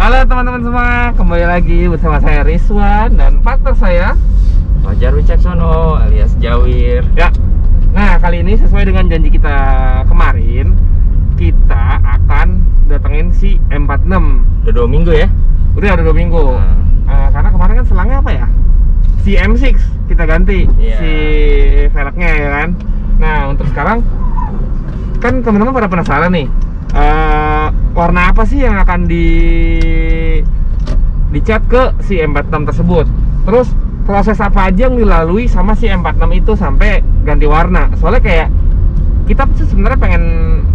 Halo teman-teman semua, kembali lagi bersama saya Rizwan dan partner saya Fajar Wicaksono alias Jawir. Ya. Nah, kali ini sesuai dengan janji kita kemarin, kita akan datengin si M46. Udah 2 minggu ya? Udah 2 minggu. Karena kemarin kan selangnya apa ya? Si M6 kita ganti, si velgnya ya kan. Nah, untuk sekarang kan teman-teman pada penasaran nih, warna apa sih yang akan dicat ke si M46 tersebut. Terus proses apa aja yang dilalui sama si M46 itu sampai ganti warna. Soalnya kayak kita tuh sebenarnya pengen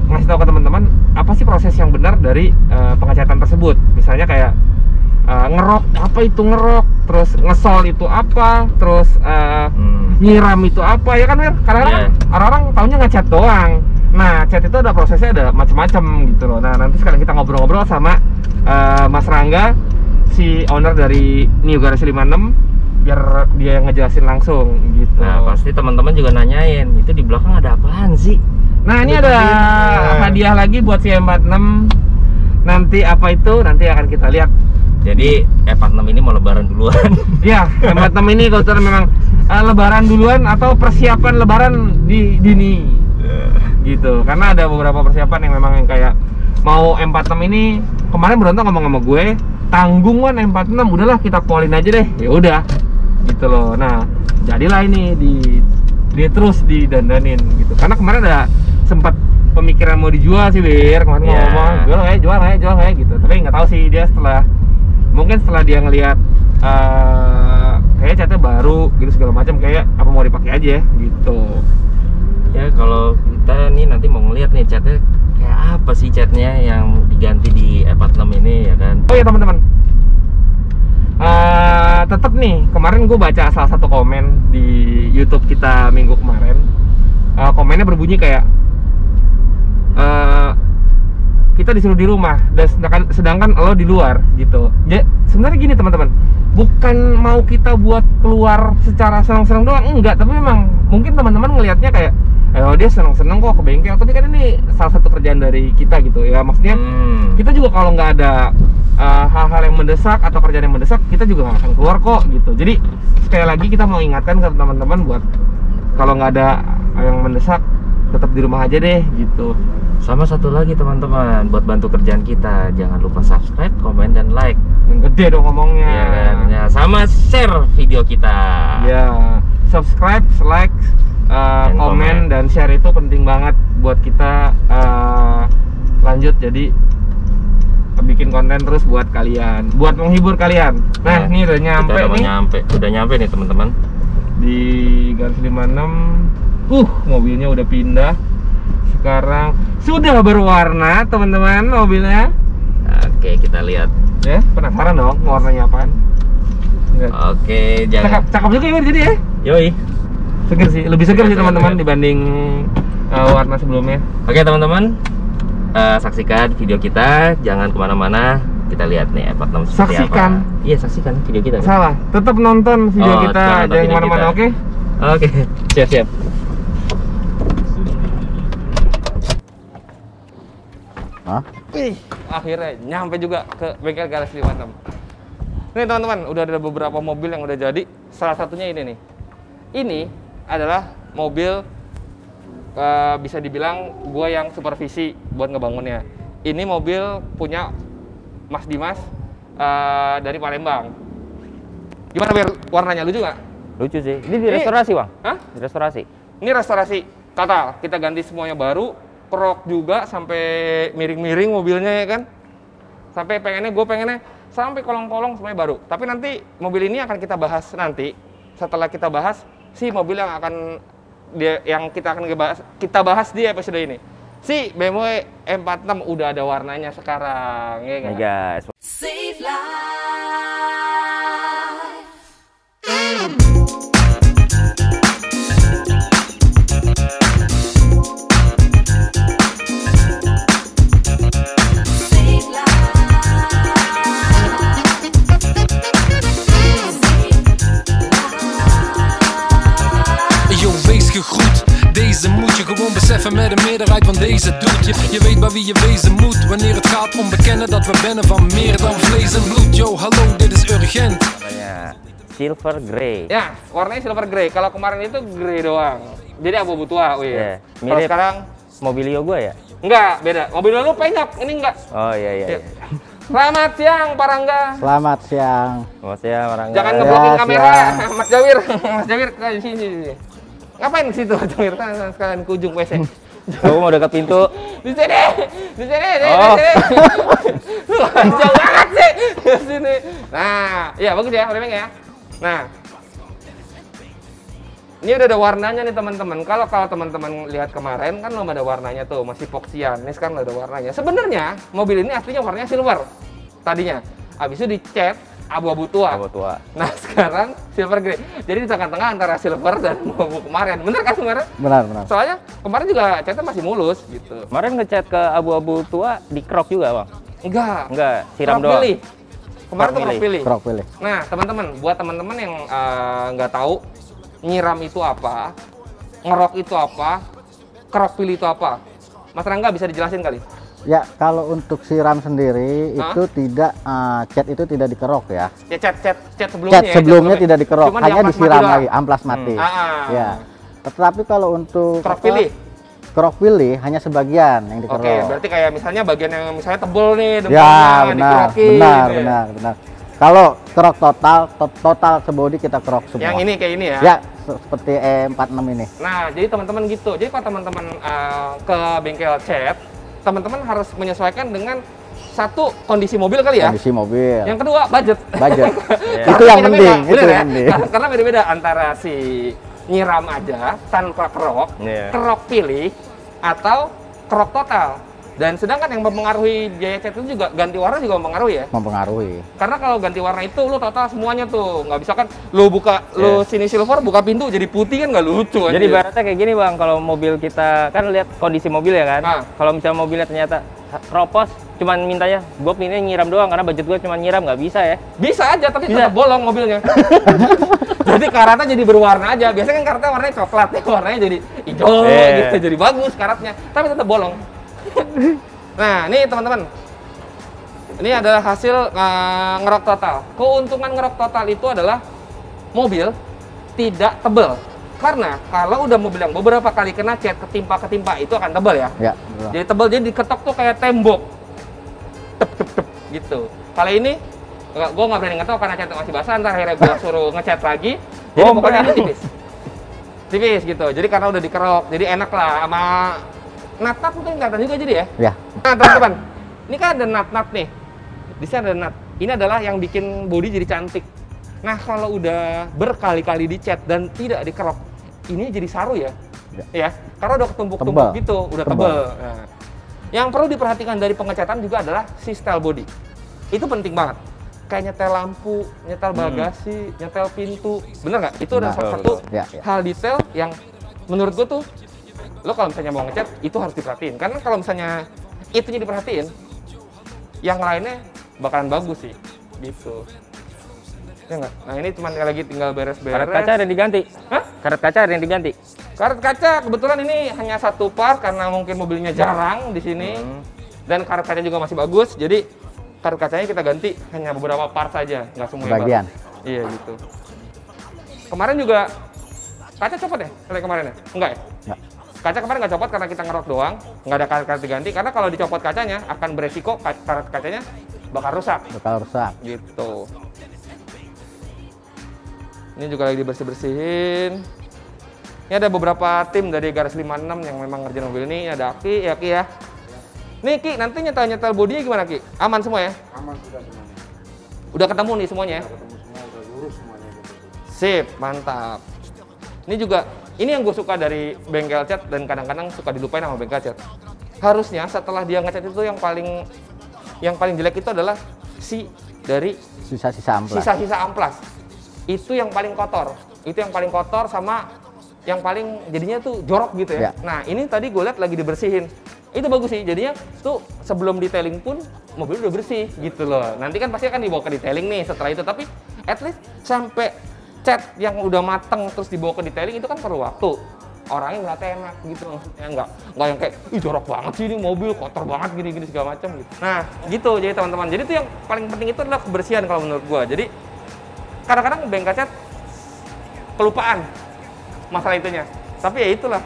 ngasih tahu ke teman-teman apa sih proses yang benar dari pengecatan tersebut. Misalnya kayak ngerok, apa itu ngerok, terus ngesol itu apa, terus nyiram itu apa, ya kan Wir? Kadang-kadang orang-orang taunya ngecat doang. Nah, cat itu ada prosesnya, ada macam-macam gitu loh. Nah, nanti sekarang kita ngobrol-ngobrol sama Mas Rangga, si owner dari New Garage 56, biar dia yang ngejelasin langsung gitu. Nah, pasti teman-teman juga nanyain, itu di belakang ada apaan sih? Nah, ini ada hadiah lagi buat si M46. Nanti apa itu? Nanti akan kita lihat. Jadi M46 ini mau lebaran duluan. Iya, M46 ini kalau memang lebaran duluan atau persiapan lebaran di dini. Gitu. Karena ada beberapa persiapan yang memang yang kayak mau M46 ini, kemarin berontak ngomong sama gue, tanggungan M46, udahlah kita polin aja deh. Ya udah. Gitu loh. Nah, jadilah ini dia terus didandanin gitu. Karena kemarin ada sempat pemikiran mau dijual sih, Bir. Kemarin ngomong, jual kayak gitu. Tapi nggak tahu sih, dia mungkin setelah dia ngelihat kayak catnya baru gitu segala macam, kayak apa mau dipakai aja gitu. Ya, kalau kita nih nanti mau ngeliat nih catnya kayak apa sih catnya yang diganti di M46 ini ya kan. Oh ya teman-teman, tetap nih, kemarin gue baca salah satu komen di YouTube kita minggu kemarin. Komennya berbunyi kayak kita disuruh di rumah, sedangkan lo di luar gitu. Ya, sebenarnya gini teman-teman, bukan mau kita buat keluar secara senang-senang doang, enggak. Tapi memang mungkin teman-teman ngelihatnya kayak, dia senang-senang kok ke bengkel. Tapi kan ini salah satu kerjaan dari kita gitu ya. Maksudnya kita juga kalau nggak ada hal-hal yang mendesak atau kerjaan yang mendesak, kita juga nggak akan keluar kok gitu. Jadi sekali lagi kita mau ingatkan ke teman-teman buat kalau nggak ada yang mendesak, tetap di rumah aja deh gitu. Sama satu lagi teman-teman, buat bantu kerjaan kita, jangan lupa subscribe, komen, dan like. Yang gede dong ngomongnya. Ya kan? Ya, sama share video kita. Ya, subscribe, like, komen, dan share itu penting banget buat kita lanjut jadi bikin konten terus buat kalian, buat menghibur kalian. Nah, ini udah nyampe nih. Udah nyampe nih teman-teman di Garage 56. Mobilnya udah pindah. Sekarang sudah berwarna teman-teman mobilnya. Oke, kita lihat. Ya, penasaran dong warnanya apaan? Oke, jangan. Cakep juga ya jadi ya. Yoi. Seger sih, lebih seger sih teman-teman dibanding warna sebelumnya. Oke teman-teman, saksikan video kita, jangan kemana-mana. Kita lihat nih M46 saksikan. Iya, saksikan video kita. Salah, tetap nonton video kita, jangan kemana-mana. Oke? Oke, siap-siap. Akhirnya nyampe juga ke bengkel Garage 56. Nih teman-teman, udah ada beberapa mobil yang udah jadi. Salah satunya ini nih. Ini adalah mobil bisa dibilang gue yang supervisi buat ngebangunnya. Ini mobil punya Mas Dimas dari Palembang. Gimana biar warnanya lucu nggak? Lucu sih. Ini direstorasi bang? Hah? Direstorasi. Ini restorasi total. Kita ganti semuanya baru. Krok juga sampai miring-miring mobilnya ya kan. Sampai gue pengennya sampai kolong-kolong semuanya baru. Tapi nanti mobil ini akan kita bahas nanti. Setelah kita bahas si mobil yang kita bahas di episode ini. Si BMW M46 udah ada warnanya sekarang ya kan? Guys. Save life. Gegroet, wezen moet je gewoon beseffen met de meerderheid van deze doet. Je weet bij wie je wezen moet wanneer het gaat om bekennen dat we bennen van meer dan vlees en bloed. Yo, hallo, dit is urgent. Namanya silver grey. Ya, warnanya silver grey. Kalau kemarin itu grey doang. Jadi abu-abu tua, wih. Iya, Kalau mirip. sekarang Mobilio gua ya? enggak, beda. Mobil lu penyok, ini enggak. Oh iya iya. Ya. Selamat siang, Pak Rangga. Selamat siang. Mas ya, Marangga. Jangan Ya, ngeblokin kamera, siang. Mas Jawir. Mas Jawir, di sini. Ngapain di situ, Mas Jawir? Kan sekalian ke ujung WC. Aku mau dekat pintu. Di sini, di sini, di Oh. sini. Jauh banget sih. Di sini. Nah, iya bagus ya, remeng ya. Nah, ini udah ada warnanya nih teman-teman. Kalau teman-teman lihat kemarin kan belum ada warnanya tuh, masih foxian. Ini sekarang udah ada warnanya. Sebenarnya mobil ini aslinya warnanya silver tadinya. Habis itu dicat abu-abu tua. Abu tua. Nah sekarang silver grey. Jadi di tengah-tengah antara silver dan abu kemarin. Bener kan kemarin? Benar, benar. Soalnya kemarin juga catnya masih mulus gitu. Kemarin ngecat ke abu-abu tua di krok juga, Bang? Enggak. Enggak, siram Krok doang. pilih. Kemarin tuh Krok krok pilih. Krok pilih. Nah teman-teman, buat teman-teman yang nggak tahu nyiram itu apa, ngerok itu apa, krok pilih itu apa, Mas Rangga bisa dijelasin kali? Ya, kalau untuk siram sendiri Hah? itu tidak cat itu tidak dikerok ya. Ya cat sebelumnya. Cat ya, sebelumnya tidak dikerok, Cuman hanya diamplas disiram mati doang. lagi, amplas mati. Ah. Ya. Tetapi kalau untuk Krok apa, pilih. krok pilih hanya sebagian yang dikerok. Oke, berarti kayak misalnya bagian yang misalnya tebel nih, Ya, depannya benar, dikerokin, benar, gitu ya. benar. Kalau krok total sebodi kita krok semua. Yang ini kayak ini ya. Ya, seperti E46 ini. Nah, jadi teman-teman gitu. Jadi kalau teman-teman ke bengkel cat, teman-teman harus menyesuaikan dengan satu kondisi mobil kali ya. Kondisi mobil. Yang kedua budget. Budget. Ya. Itu yang Beda-beda, penting, itu bener yang ya? penting. Karena beda-beda antara si nyiram aja tanpa kerok, Iya. kerok pilih atau kerok total. Dan sedangkan yang mempengaruhi biaya cat itu juga ganti warna juga mempengaruhi ya. Mempengaruhi. Karena kalau ganti warna itu lu total semuanya tuh nggak bisa kan lu buka lu Iya. sini silver buka pintu jadi putih kan nggak lucu Jadi anjir. ibaratnya kayak gini, Bang, kalau mobil kita kan lihat kondisi mobil ya kan. Ah. Kalau misalnya mobilnya ternyata keropos, cuman mintanya gue pinginnya nyiram doang karena budget gue cuma nyiram, nggak bisa ya. Bisa aja tapi Bisa. tetap bolong mobilnya. Jadi karatnya jadi berwarna aja. Biasanya kan karatnya warnanya coklat, nih warnanya jadi hijau Iya. gitu, jadi bagus karatnya. Tapi tetap bolong. Nah, ini teman-teman. Ini adalah hasil ngerok total. Keuntungan ngerok total itu adalah mobil tidak tebel. Karena kalau udah mobil yang beberapa kali kena cat ketimpa itu akan tebel ya. Ya, betul. Jadi tebel, jadi diketok tuh kayak tembok. Tep, tep, tep, gitu. Kali ini gue nggak berani ngetok karena catnya masih basah. Ntar akhirnya gue suruh ngecat lagi. Jadi Oh, pokoknya ini Bang. tipis. Tipis gitu. Jadi karena udah dikerok, jadi enak lah. Sama nat-nat mungkin kelihatan juga jadi ya. Ya. Nah teman-teman, ini kan ada nat-nat nih. Di sini ada nat. Ini adalah yang bikin bodi jadi cantik. Nah kalau udah berkali-kali dicat dan tidak dikerok, ini jadi saru ya. Ya, karena udah ketumpuk-tumpuk Tebal. gitu, udah Tebal. tebel. Nah, yang perlu diperhatikan dari pengecatan juga adalah si style body. Itu penting banget. Kayak nyetel lampu, nyetel bagasi, nyetel pintu. Bener nggak? Itu adalah Benar. salah satu Ya, ya. hal detail yang menurut gue tuh lo kalau misalnya mau ngecat itu harus diperhatiin. Karena kalau misalnya itunya diperhatiin, yang lainnya bakalan bagus sih. Gitu. Ya nggak? Nah ini cuma lagi tinggal beres-beres. Karet kaca ada yang diganti. Hah? Karet kaca ada yang diganti. Karet kaca kebetulan ini hanya satu part karena mungkin mobilnya jarang di sini. Dan karet kaca juga masih bagus. Jadi karet kacanya kita ganti hanya beberapa part saja, nggak semua yang Sebagian. baru. Iya gitu. Kemarin juga kaca copot ya? Kali kemarin ya? Enggak ya? Enggak. Kaca kemarin nggak copot karena kita ngerok doang, nggak ada karet-karet diganti. Karena kalau dicopot kacanya akan beresiko karet kacanya bakal rusak. Bakal rusak. Gitu. Ini juga lagi dibersih-bersihin. Ini ada beberapa tim dari Garis 56 yang memang ngerjain mobil ini. Ada Ki, ya Ki ya. Nih Ki, nanti nyetel-nyetel bodinya gimana Ki? Aman semua ya? Aman sudah semuanya. Udah ketemu nih semuanya ya? Ketemu semua udah lurus semuanya gitu. Sip, mantap. Ini juga, ini yang gue suka dari bengkel cat dan kadang-kadang suka dilupain sama bengkel cat. Harusnya setelah dia ngecat itu yang paling jelek itu adalah dari Sisa-sisa amplas. sisa-sisa amplas. Itu yang paling kotor. Itu yang paling kotor sama yang paling jadinya tuh jorok gitu ya. Ya. Nah, ini tadi gue lihat lagi dibersihin. Itu bagus sih. Jadinya tuh sebelum detailing pun mobil udah bersih gitu loh. Nanti kan pasti akan dibawa ke detailing nih setelah itu, tapi at least sampai cat yang udah mateng terus dibawa ke detailing itu kan perlu waktu. orangnya ngeliatnya enak gitu maksudnya, nggak yang kayak ih jorok banget sih ini mobil, kotor banget gini-gini segala macam gitu. Nah gitu jadi teman-teman, jadi itu yang paling penting itu adalah kebersihan kalau menurut gua. Jadi kadang-kadang bengkel cat kelupaan masalah itunya, tapi ya itulah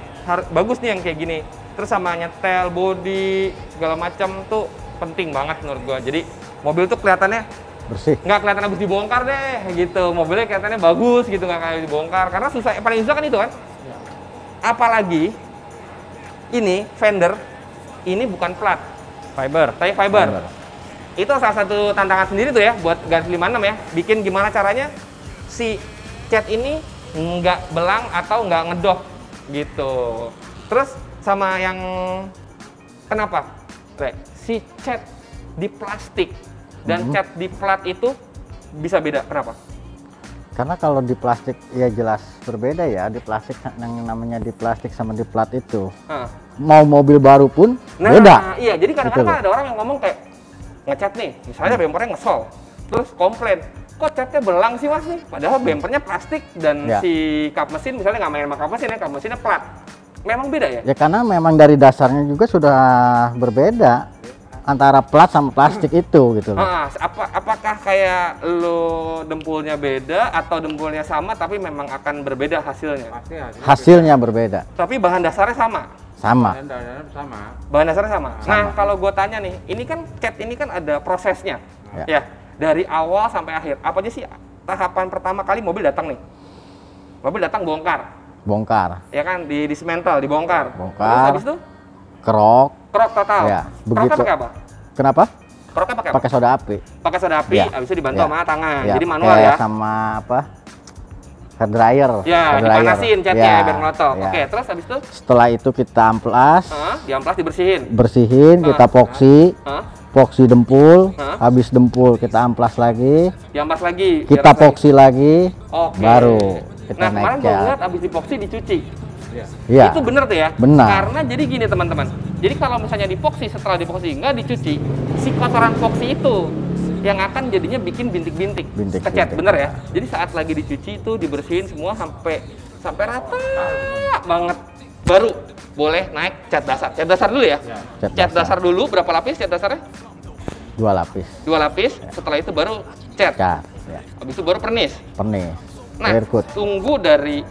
bagus nih yang kayak gini. Terus sama nyetel, body segala macam tuh penting banget menurut gua. Jadi mobil tuh kelihatannya bersih, nggak kelihatan habis dibongkar deh gitu, mobilnya kelihatannya bagus gitu, nggak kayak dibongkar, karena susah, paling susah kan itu kan. Apalagi ini fender ini bukan plat Fiber. tapi fiber. Itu salah satu tantangan sendiri tuh ya buat Ganti 56 ya, bikin gimana caranya si cat ini nggak belang atau nggak ngedok gitu. Terus sama yang kenapa si cat di plastik dan cat di plat itu bisa beda, kenapa? Karena kalau di plastik ya jelas berbeda ya, di plastik yang namanya di plastik sama di plat itu. Mau mobil baru pun beda. Iya, jadi kadang-kadang Gitu kan ada orang yang ngomong kayak ngecat nih, misalnya bempernya ngesol, terus komplain, kok catnya belang sih mas nih? Padahal bempernya plastik dan si kap mesin misalnya nggak main sama kap mesin ya, kap mesinnya plat. Memang beda ya? Ya karena memang dari dasarnya juga sudah berbeda antara plat sama plastik itu gitu loh. Apakah kayak lo dempulnya beda atau dempulnya sama tapi memang akan berbeda hasilnya? Hasilnya berbeda. Tapi bahan dasarnya sama? Sama. Bahan dasarnya sama? Nah kalau gue tanya nih, ini kan cat ini kan ada prosesnya ya, dari awal sampai akhir. Apa aja sih tahapan pertama kali mobil datang nih? Mobil datang bongkar. Ya kan, dismantle, dibongkar. Terus habis itu? Krok total. Ya, Kroknya pakai apa? Kenapa? Kroknya pakai apa? Pakai soda api. Pakai soda api, Ya. habis itu dibantu Ya. sama tangan. Ya, Jadi manual ya. sama apa? Hair dryer. Ya, hair dryer. dipanasin catnya Ya, biar meletok. ya. Oke, terus habis itu? Setelah itu kita amplas, Diamplas, dibersihin. kita poksi, poksi dempul, Hah? habis dempul kita amplas lagi, Diamplas lagi. kita biar poksi lagi, Oke. baru kita Nah, naik kemarin gue cat. lihat habis dipoksi dicuci. Iya. Itu bener tuh ya? Benar. Karena jadi gini teman-teman. Jadi kalau misalnya dipoksi, setelah dipoksi nggak dicuci, si kotoran poksi itu yang akan jadinya bikin bintik-bintik kecat, bener ya? Jadi saat lagi dicuci itu dibersihin semua sampai rata banget, baru boleh naik cat dasar. Cat dasar dulu ya? Cat dasar dulu, berapa lapis cat dasarnya? 2 lapis. 2 lapis, setelah itu baru cat. Cat, ya. Habis itu baru pernis. Pernis. Nah, Clear coat. tunggu dari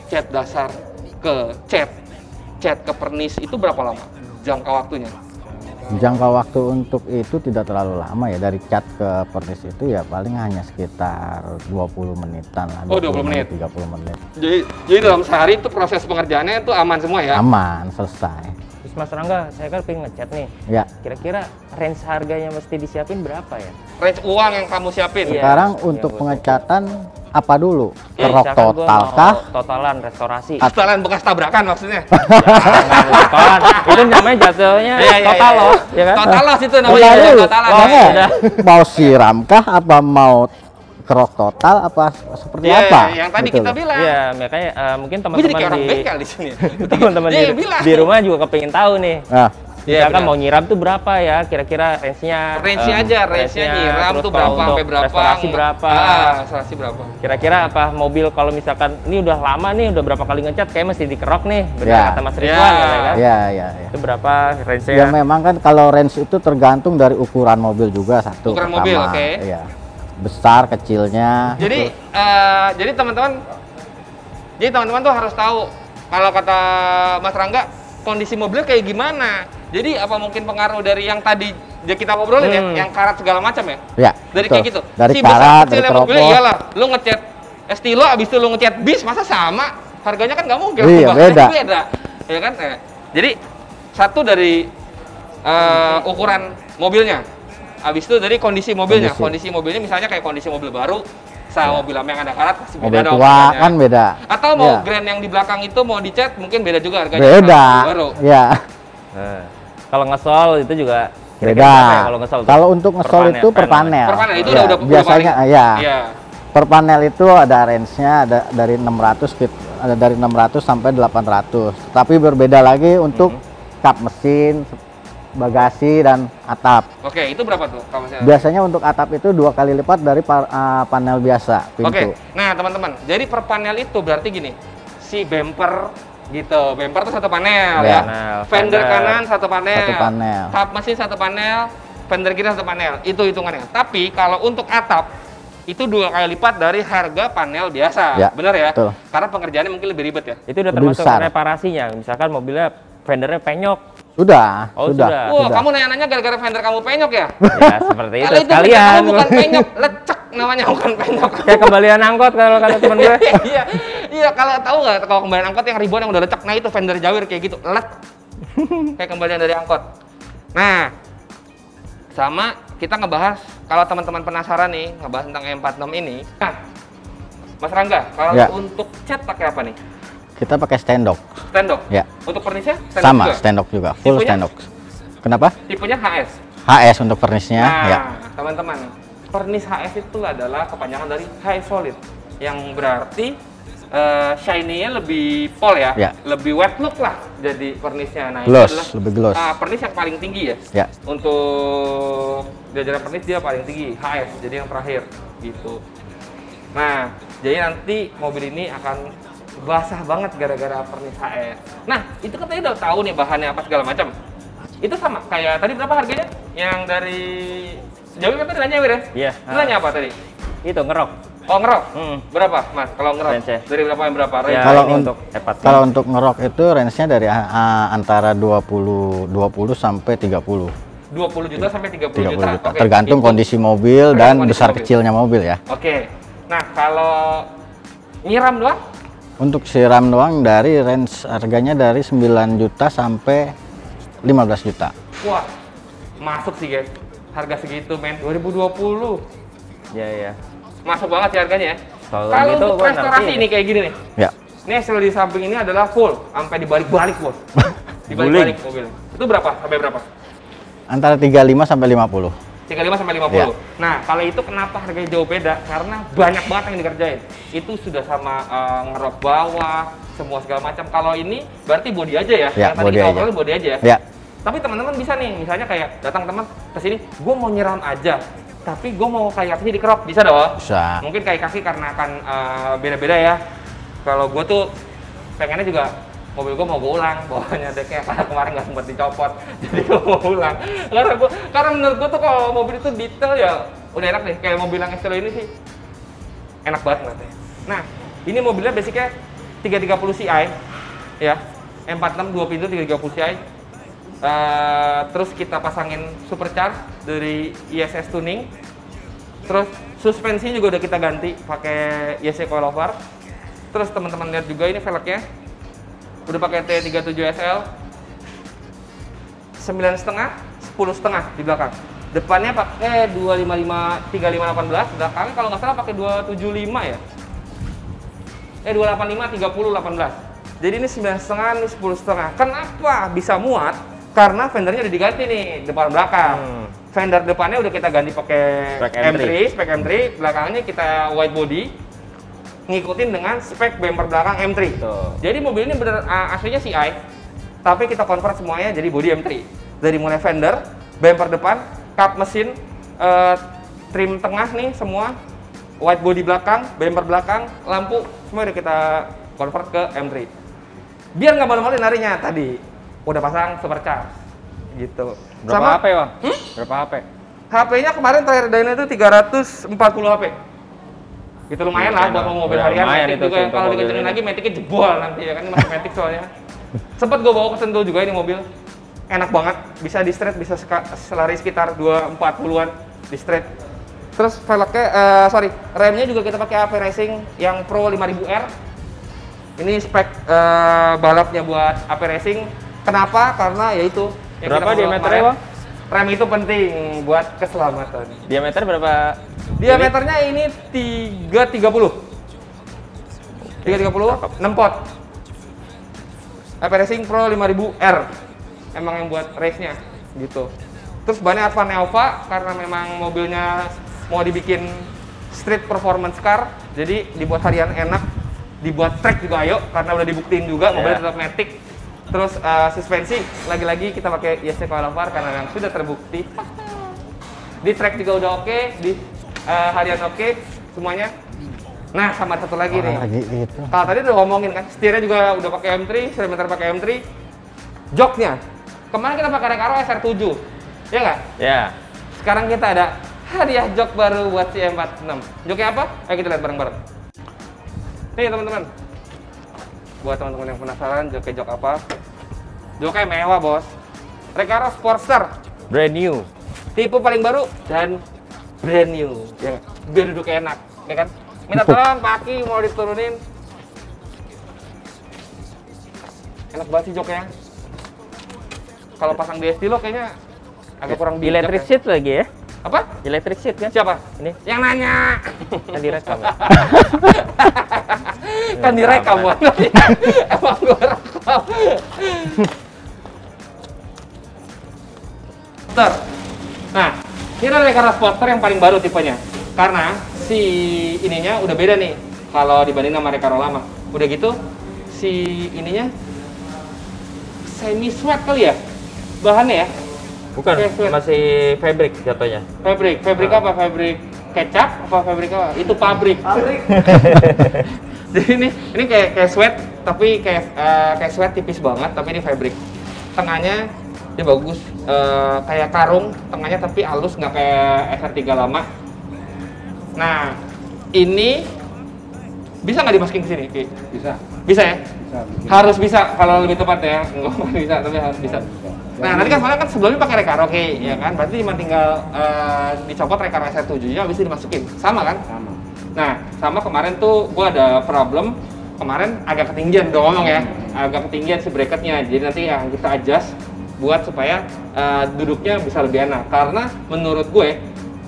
cat dasar ke cat ke pernis itu berapa lama jangka waktunya? Jangka waktu untuk itu tidak terlalu lama ya, dari cat ke pernis itu ya paling hanya sekitar 20 menitan lah. Oh, 20 menit. 30 menit. Jadi dalam sehari itu proses pengerjaannya itu aman semua ya? Aman, selesai. Terus Mas Rangga, saya kan pengen ngecat nih. Ya. Kira-kira range harganya mesti disiapin berapa ya? Range uang yang kamu siapin? Iya. Sekarang yang untuk gua pengecatan apa dulu? Ya, Kerok Misalkan gua total mau kah? Totalan restorasi. Setelan bekas tabrakan maksudnya? Totalan. Itu namanya jatuhnya total loh, ya kan? Total loss itu Total namanya. dulu. Totalan. Mau Ya. udah. Mau siram kah? Apa mau kerok total? Apa seperti Iya, apa? yang tadi Gitu kita loh. bilang. Iya, makanya mungkin Gue jadi kayak teman-teman orang di bengkel di sini. teman-teman Dia yang bilang. di rumah juga kepingin tahu nih. Nah, Iya, Misalkan benar. mau nyiram tuh berapa ya kira-kira range-nya? Range-nya aja, range-nya nyiram terus tuh kalau berapa untuk sampai berapa? Restorasi berapa? Restorasi berapa? Kira-kira apa mobil kalau misalkan ini udah lama nih, udah berapa kali ngecat kayak mesti dikerok nih, benar Ya. kata Mas Ya. Ridwan ya kan? ya. Itu berapa range-nya? Ya memang kan kalau range itu tergantung dari ukuran mobil juga satu. Ukuran pertama. mobil, oke. Iya. Besar, kecilnya. Jadi teman-teman tuh harus tahu kalau kata Mas Rangga kondisi mobilnya kayak gimana. Jadi apa mungkin pengaruh dari yang tadi kita ngobrolin ya, yang karat segala macam ya? Ya. Dari betul. kayak gitu. Dari Si karat, besar dari kecilnya mobilnya keropos. iyalah. Lu ngecat Estilo abis itu lu ngecat bis masa sama? Harganya kan nggak mungkin. Iya, Bahannya beda. Ya kan? Jadi satu dari ukuran mobilnya. Habis itu dari kondisi mobilnya. Kondisi mobilnya misalnya kayak kondisi mobil baru sama mobil lama yang ada karat pasti Mobil beda dong tua harganya. kan beda. Atau mau Ya. grand yang di belakang itu mau dicat mungkin beda juga harganya. Beda. sama baru. Ya. Nah, kalau ngesol itu juga kira-kira Beda. berapa ya kalau ngesol? tuh? Kalau untuk ngesol Per itu per panel. panel. Per panel itu Ya, udah biasanya ya. Iya. Per panel itu ada range-nya ada dari 600 ada dari 600 sampai 800. Tapi berbeda lagi untuk kap mesin, bagasi dan atap. Oke, itu berapa tuh kalau misalnya? Biasanya untuk atap itu 2 kali lipat dari panel biasa pintu. Oke, nah teman-teman, jadi per panel itu berarti gini, si bumper Gitu, bumper tuh satu panel Ya. ya. Fender kanan satu panel. Satu panel. Kap mesin satu panel, fender kiri satu panel. Itu hitungannya. Tapi kalau untuk atap itu 2 kali lipat dari harga panel biasa. Ya, Bener ya? betul. Karena pengerjaannya mungkin lebih ribet ya. Itu udah Lebih termasuk besar. reparasinya. Misalkan mobilnya fendernya penyok. Sudah, Oh, sudah. sudah. Wah, kamu nanya-nanya gara-gara fender kamu penyok ya? Ya, seperti itu Kalau itu fender sekalian. kamu bukan penyok, lecek namanya, bukan penyok. Kayak kembalian angkot kalau kata temen gue. Iya, iya, kalau tahu nggak kalau kembalian angkot yang ribuan yang udah lecek, nah itu fender Jawir kayak gitu, kayak kembalian dari angkot. Nah, sama kita ngebahas kalau teman-teman penasaran nih ngebahas tentang E46 ini. Nah, Mas Rangga, kalau Ya. untuk cat pakai apa nih? Kita pakai stand-dock. Stand-dock. Ya. Untuk pernisnya Sama, juga? stand-dock juga. Full Tipenya? stand-dock. Kenapa? Tipenya HS. HS untuk furnishnya, Nah, ya. teman-teman, pernis HS itu adalah kepanjangan dari high solid, yang berarti shiny-nya lebih pol ya, Ya. lebih wet look lah jadi pernisnya. Nah, Gloss, itu adalah lebih gloss. pernis yang paling tinggi ya. Ya. Untuk jajaran pernis dia paling tinggi, HS, jadi yang terakhir gitu. Nah, jadi nanti mobil ini akan basah banget gara-gara pernis HS. Nah, itu kan tadi udah tahu nih bahannya apa segala macam. Itu sama kayak tadi berapa harganya? Yang dari Jawir kan tadi nanya Wir ya? Iya. Lu nanya apa tadi? Itu ngerok. Oh ngerok? Hmm. Berapa Mas kalau ngerok? Range-nya. Dari berapa yang berapa? Ya, Kalau ini un- untuk E46. Kalau untuk ngerok itu range-nya dari antara 20 sampai 30. 20 juta sampai 30 30 juta. juta. Oke, Tergantung itu. kondisi mobil Tergantung dan kondisi besar mobil. kecilnya mobil ya. Oke. Nah, kalau nyiram doang? Untuk siram doang dari range harganya dari 9 juta sampai 15 juta. Wah, masuk sih guys. Harga segitu men, 2020. Iya, iya. Masuk banget sih harganya ya. Kalau Kalau gitu untuk gua restorasi ngerti. ini kayak gini nih. Ya. Ini hasil di samping ini adalah full, sampai dibalik-balik bos. Dibalik-balik mobil. Itu berapa? Sampai berapa? Antara 35 sampai 50. 35 sampai 50. Ya. Nah, kalau itu kenapa harganya jauh beda? Karena banyak banget yang dikerjain. Itu sudah sama ngerok bawah, semua segala macam. Kalau ini berarti body aja ya? Ya, Yang tadi body kita aja. obrolin body aja ya? Ya. Tapi teman-teman bisa nih, misalnya kayak datang teman ke sini, gue mau nyiram aja, tapi gue mau kayak kakinya dikerok, bisa dong? Bisa. Mungkin kayak kaki karena akan beda-beda ya. Kalau gue tuh pengennya juga mobil gue mau gue ulang, bawahnya deknya karena kemarin nggak sempat dicopot, jadi gue mau ulang. Karena menurut gue tuh kalau mobil itu detail ya udah enak deh. Kayak mobil yang Estelo ini sih enak banget ngeliatnya. Nah, ini mobilnya basicnya 330 Ci ya, M46 2 pintu 330 Ci. Terus kita pasangin supercharge dari ISS tuning. Terus suspensi juga udah kita ganti pakai ISC coilover. Terus teman-teman lihat juga ini velgnya udah pakai T37 SL 9,5 10,5 di belakang. Depannya pakai 255 3518, belakangnya kalau nggak salah pakai 275 ya. 285 30 18. Jadi ini 9,5, ini 10,5. Kenapa bisa muat? Karena fendernya udah diganti nih depan belakang. Fender depannya udah kita ganti pakai Spek M3, spek M3, belakangnya kita wide body ngikutin dengan spek bumper belakang M3. Tuh. Jadi mobil ini bener aslinya CI, tapi kita convert semuanya jadi body M3. Dari mulai fender, bumper depan, kap mesin, trim tengah nih semua, wide body belakang, bumper belakang, lampu semua udah kita convert ke M3. Biar nggak malu-malu narinya tadi udah pasang supercharge gitu. Berapa HP, Bang? Berapa HP? HP-nya kemarin terakhir Dyna itu 340 HP. Gitu lumayan lah buat mau mobil Ya, harian. lumayan Matic itu juga sih untuk kalau mobil dikencengin ini. lagi Maticnya jebol nanti ya kan, ini masih Matic soalnya. Sempet gue bawa ke Sentul juga ini mobil. Enak banget, bisa di street, bisa selari sekitar 240-an di street. Terus velgnya, remnya juga kita pakai AP Racing yang Pro 5000R. Ini spek balapnya buat AP Racing. Kenapa? Karena yaitu yang Berapa kita bawa diameternya, kemarin. Bang? Rem itu penting buat keselamatan. Diameter berapa? Diameternya ini 330. 330, 6 pot. AP Racing Pro 5000R. Emang yang buat race-nya gitu. Terus bannya Advan Alpha karena memang mobilnya mau dibikin street performance car, jadi dibuat harian enak, dibuat track juga ayo karena udah dibuktiin juga mobilnya tetap matic. Terus suspensi lagi-lagi kita pakai ISC coilover karena yang sudah terbukti. Di track juga udah oke, di harian oke semuanya. Nah, sama satu lagi nih. Lagi gitu. Kalau tadi udah ngomongin kan, setirnya juga udah pakai M3, speedometer pakai M3. Joknya, kemarin kita pakai Recaro SR7, ya nggak? Ya. Sekarang kita ada hadiah jok baru buat si M46. Joknya apa? Ayo kita lihat bareng-bareng. Nih teman-teman, buat teman-teman yang penasaran joknya jok apa? Joknya mewah bos. Recaro Sportster, Brand new. tipe paling baru dan brand new. Ya, biar duduk enak, ya kan? Minta tolong Pak Aki mau diturunin. Enak banget sih joknya. Kalau pasang di estilo kayaknya agak kurang bijak. Electric ya. seat lagi ya? Apa? Electric seat kan? Siapa? Ini Yang nanya. kan direkam ya? Kan direkam Bang. Emang gue rekam. Sportster. Nah, ini adalah Recaro Sportster yang paling baru tipenya. Karena si ininya udah beda nih kalau dibanding sama Recaro lama. Udah gitu si ininya semi sweat kali ya bahannya ya. Bukan, Kayak sweat. masih fabric jatuhnya. Fabric apa? Fabric kecap apa fabric apa? Itu pabrik. Jadi ini kayak sweat tapi kayak sweat tipis banget tapi ini fabric. Tengahnya dia bagus, kayak karung tengahnya tapi halus nggak kayak SR3 lama. Nah ini bisa nggak dimasukin ke sini? Ki? Bisa. Bisa ya? Bisa. bikin. Harus bisa kalau lebih tepat ya. Nggak bisa tapi harus bisa. Nah nanti kan soalnya kan sebelumnya pakai Recaro ya kan? Berarti cuma tinggal dicopot Recaro SR7 nya habis itu dimasukin. Sama kan? Sama. Nah, sama kemarin tuh gua ada problem. Kemarin agak ketinggian udah ngomong ya. Agak ketinggian si bracketnya. Jadi nanti yang kita adjust buat supaya duduknya bisa lebih enak. Karena menurut gue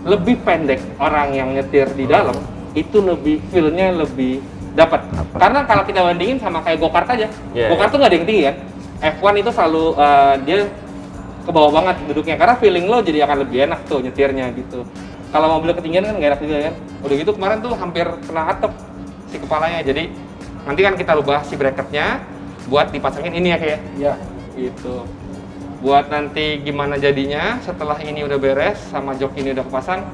lebih pendek orang yang nyetir di dalam itu lebih feel-nya lebih dapat. Karena kalau kita bandingin sama kayak go-kart aja. Yeah. Go-kart tuh nggak ada yang tinggi kan. F1 itu selalu dia ke bawah banget duduknya karena feeling lo jadi akan lebih enak tuh nyetirnya gitu. Kalau mobil ketinggian kan nggak enak juga kan. Udah gitu kemarin tuh hampir kena atap si kepalanya. Jadi nanti kan kita rubah si bracketnya buat dipasangin ini ya kayak Iya. gitu. Buat nanti gimana jadinya setelah ini udah beres sama jok ini udah kepasang,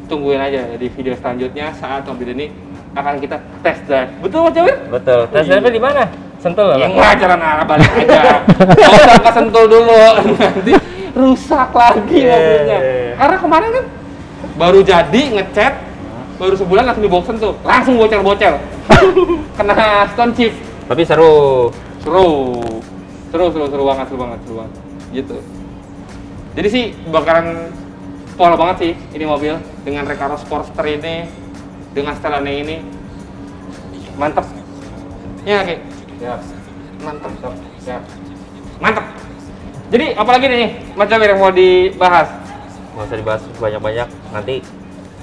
tungguin aja di video selanjutnya saat mobil ini akan kita test drive. Betul Mas Jawir? Betul. Tes drive di mana? Sentul Ya lah. enggak, jalan arah balik aja. Mau ke Sentul dulu, nanti rusak lagi mobilnya. Karena kemarin kan baru jadi ngecat, baru sebulan langsung dibawa Sentul, langsung bocel-bocel. Kena stone chip. Tapi seru. Seru banget gitu. Jadi sih bakalan pol banget sih ini mobil dengan Recaro Sportster ini, dengan setelannya ini mantep ya Ki? Siap. Mantep. Siap. Mantep. Jadi apalagi nih Mas Jawir yang mau dibahas? Nggak usah dibahas banyak-banyak. Nanti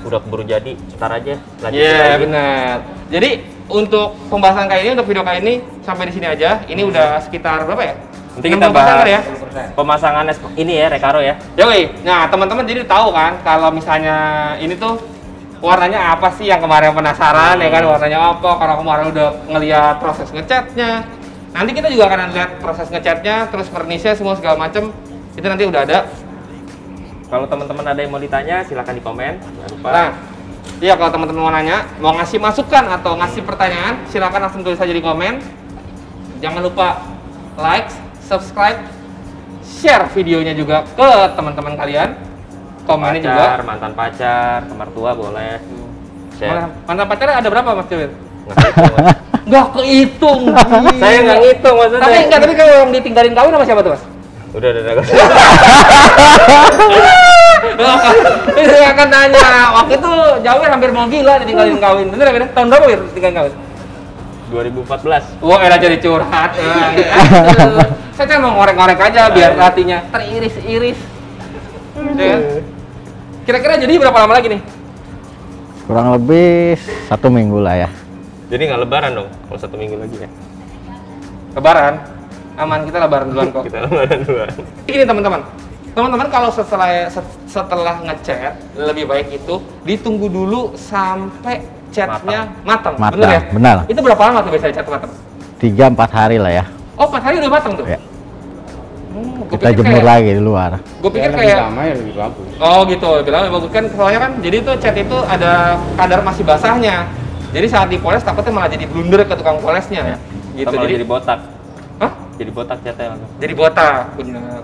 udah keburu jadi, ntar aja lanjutin Iya lagi. benar. Jadi untuk pembahasan kali ini, untuk video kali ini sampai di sini aja. Ini udah sekitar berapa ya? Nanti kita 60% bahas kali ya. 10%. pemasangan ini ya Recaro ya. Yoi. Nah teman-teman jadi tahu kan kalau misalnya ini tuh warnanya apa sih yang kemarin penasaran ya kan, warnanya apa? Karena kemarin udah ngeliat proses ngecatnya. Nanti kita juga akan lihat proses ngecatnya, terus furnish-nya semua segala macem. Itu nanti udah ada. Kalau teman-teman ada yang mau ditanya silahkan di komen. Jangan lupa. Nah, iya kalau teman-teman mau nanya, mau ngasih masukan atau ngasih pertanyaan, silakan langsung tulis aja di komen. Jangan lupa like, subscribe, share videonya juga ke teman-teman kalian. Komennya juga. Pacar, mantan pacar, mertua boleh. Share. Mantan pacarnya ada berapa Mas Jawir? Nggak gitu, Mas. Nggak kehitung. Saya nggak ngitung maksudnya. Tapi kalau yang ditinggalin kawin sama siapa tuh Mas? Udah. Itu akan tanya. Waktu itu Jawir hampir mau gila ditinggalin kawin. Bener ya? Tahun berapa Wir ditinggalin kawin? 2014. Wah, elah jadi curhat. Saya cuma mau ngorek-ngorek aja biar hatinya teriris-iris. Ya kan? Kira-kira jadi berapa lama lagi nih? Kurang lebih 1 minggu lah ya. Jadi nggak lebaran dong kalau 1 minggu lagi ya. Lebaran. Aman, kita lebaran duluan kok. Kita lebaran duluan. Ini teman-teman. Teman-teman kalau setelah ngecat lebih baik itu ditunggu dulu sampai catnya matang. Matang, Bener ya? benar. Itu berapa lama tuh biasanya cat matang? 3-4 hari lah ya. Oh, 4 hari udah matang tuh? Ya. Gua Kita pikir jemur kayak- lagi di luar. Gue pikir lebih kayak lama ya lebih bagus. oh gitu, lebih lama bagus kan soalnya kan jadi tuh cat itu ada kadar masih basahnya. Jadi saat dipoles takutnya malah jadi blunder ke tukang polesnya. Gitu. Atau malah jadi botak. Hah? Jadi botak catnya langsung. Jadi botak, bener.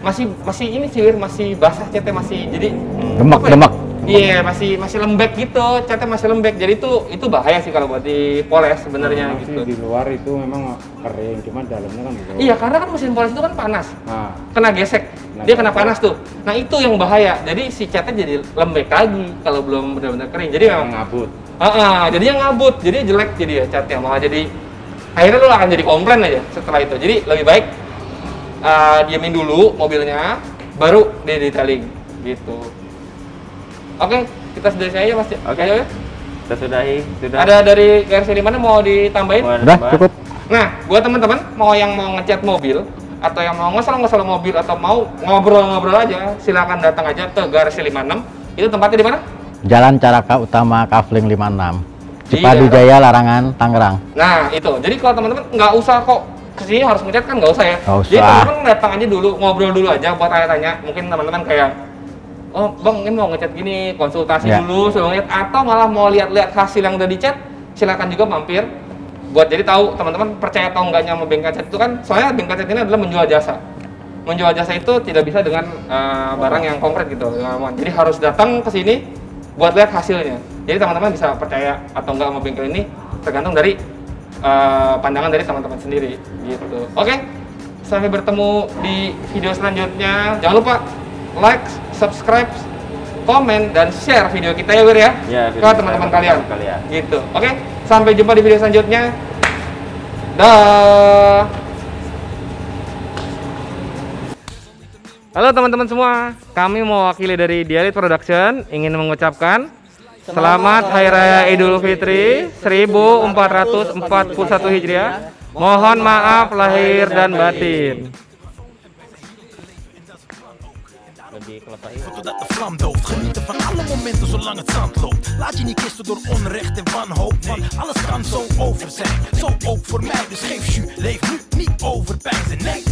Masih ini sih, Wir, masih basah catnya masih jadi Demek, apa ya? demek. Iya, masih lembek gitu, catnya masih lembek. Jadi itu bahaya sih kalau buat dipoles sebenarnya gitu. Di luar itu memang kering, cuman dalamnya kan belum. Iya, karena kan mesin poles itu kan panas. Nah, Kena gesek, dia kena panas tuh. Nah, itu yang bahaya. Jadi si catnya jadi lembek lagi kalau belum benar-benar kering. Jadi memang ngabut. jadinya ngabut, jadi jelek jadi ya catnya, malah jadi akhirnya lu akan jadi komplain aja setelah itu. Jadi lebih baik diamin dulu mobilnya, baru di detailing gitu. Oke, kita sudahi aja Mas. Oke. Ya. Kita sudahi. Sudah. Ada dari GRC 5 mau ditambahin? Mau ada Udah tambahan? cukup. Nah, buat teman-teman yang mau ngecat mobil atau yang mau ngosol mobil atau mau ngobrol-ngobrol aja, silakan datang aja ke GRC 56. Itu tempatnya di mana? Jalan Caraka Utama Kafling 56. Di Cipadu Jaya, Larangan, Tangerang. Nah, itu. Jadi kalau teman-teman nggak usah kok kesini harus ngecat kan, nggak usah ya. Nggak usah. Jadi teman-teman datang aja dulu, ngobrol dulu aja buat tanya-tanya. Mungkin teman-teman kayak, oh bang ini mau ngecat gini, konsultasi Ya. dulu sebelum ngecat, atau malah mau lihat-lihat hasil yang udah dicat, silakan juga mampir. Buat jadi tahu teman-teman percaya atau enggaknya sama bengkel cat itu kan, soalnya bengkel cat ini adalah menjual jasa. Menjual jasa itu tidak bisa dengan barang yang konkret gitu. Jadi harus datang ke sini buat lihat hasilnya. Jadi teman-teman bisa percaya atau enggak sama bengkel ini tergantung dari pandangan dari teman-teman sendiri gitu. Oke, sampai bertemu di video selanjutnya. Jangan lupa like, subscribe, komen, dan share video kita ya Wir ya, Ya, ke teman-teman kalian. kalian. Gitu. Oke, sampai jumpa di video selanjutnya. Dah. Halo teman-teman semua, kami mewakili dari Dialit Production ingin mengucapkan Selamat Hari Raya Idul Fitri 1441 Hijriah. Mohon maaf lahir dan batin. Totdat de vlam dooft. Genieten van alle momenten zolang het zand loopt. Laat je niet kisten door onrecht en wanhoop. Want alles kan zo over zijn. Zo ook voor mij. Dus geef jus. Leef nu niet over pijn. Nee,